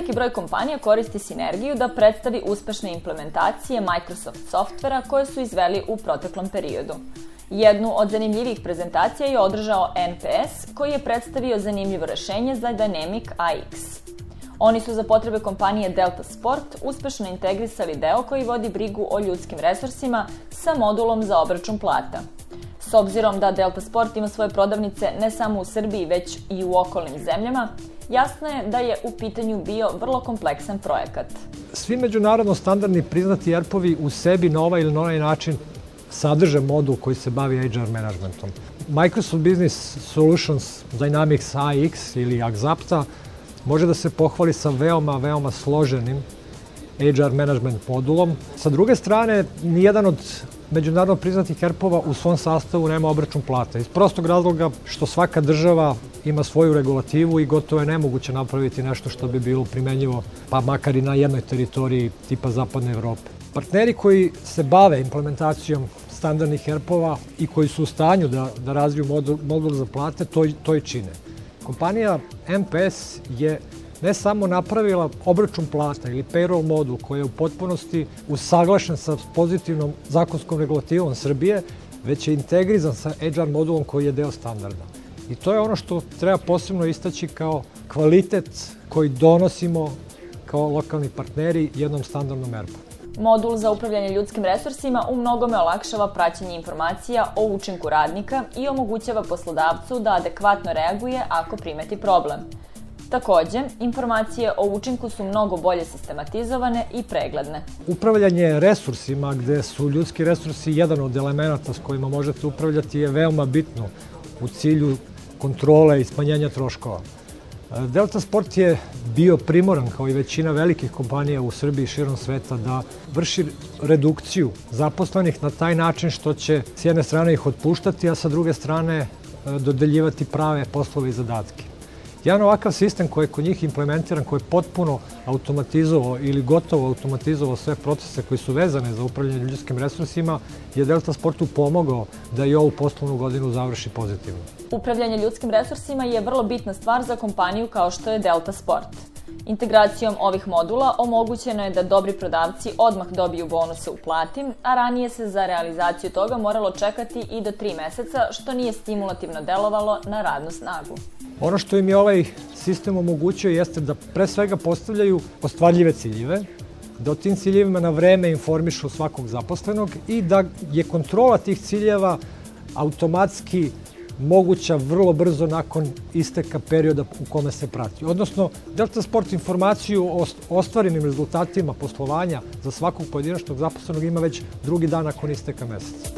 Veliki broj kompanija koristi sinergiju da predstavi uspešne implementacije Microsoft softvera koje su izveli u proteklom periodu. Jednu od zanimljivih prezentacija je održao NPS, koji je predstavio zanimljivo rešenje za Dynamic AX. Oni su za potrebe kompanije Delta Sport uspešno integrisali deo koji vodi brigu o ljudskim resursima sa modulom za obračun plata. S obzirom da Delta Sport ima svoje prodavnice ne samo u Srbiji, već i u okolnim zemljama, jasno je da je u pitanju bio vrlo kompleksan projekat. Svi međunarodno standardni priznati ERP-ovi u sebi na ovaj ili na onaj način sadrže modul koji se bavi HR managementom. Microsoft Business Solutions Dynamics AX ili Axapta može da se pohvali sa veoma složenim HR management modulom. Sa druge strane, nijedan od međunarodno priznatih ERP-ova u svom sastavu nema obračun plata. Iz prostog razloga što svaka država ima svoju regulativu i gotovo je nemoguće napraviti nešto što bi bilo primenjivo, pa makar i na jednoj teritoriji tipa Zapadne Evrope. Partneri koji se bave implementacijom standardnih ERP-ova i koji su u stanju da razviju modul za plate, to i čine. Kompanija MPS je ne samo napravila obračun plata ili payroll modul koji je u potpunosti usaglašen sa pozitivnom zakonskom regulativom Srbije, već je integrizan sa HR modulom koji je deo standarda. I to je ono što treba posebno istaći kao kvalitet koji donosimo kao lokalni partneri jednom standardnom ERP-u. Modul za upravljanje ljudskim resursima u mnogome olakšava praćenje informacija o učinku radnika i omogućava poslodavcu da adekvatno reaguje ako primeti problem. Takođe, informacije o učinku su mnogo bolje sistematizovane i pregledne. Upravljanje resursima, gde su ljudski resursi jedan od elemenata s kojima možete upravljati, je veoma bitno u cilju kontrole i smanjenja troškova. Delta Sport je bio primoran, kao i većina velikih kompanija u Srbiji i širom sveta, da vrši redukciju zaposlenih na taj način što će s jedne strane ih otpuštati, a sa druge strane dodeljivati prave poslove i zadatke. Jedan ovakav sistem koji je kod njih implementiran, koji je potpuno automatizovao ili gotovo automatizovao sve procese koji su vezane za upravljanje ljudskim resursima, je Delta Sportu pomogao da i ovu poslovnu godinu završi pozitivno. Upravljanje ljudskim resursima je vrlo bitna stvar za kompaniju kao što je Delta Sport. Integracijom ovih modula omogućeno je da dobri prodavci odmah dobiju bonuse u plati, a ranije se za realizaciju toga moralo čekati i do 3 meseca, što nije stimulativno delovalo na radnu snagu. Ono što im je ovaj sistem omogućio jeste da pre svega postavljaju ostvarljive ciljeve, da o tim ciljevima na vreme informišu svakog zaposlenog i da je kontrola tih ciljeva automatski moguća vrlo brzo nakon isteka perioda u kome se prati. Odnosno, Delta Sport informaciju o ostvarenim rezultatima poslovanja za svakog pojedinačnog zaposlenog ima već drugi dan nakon isteka meseca.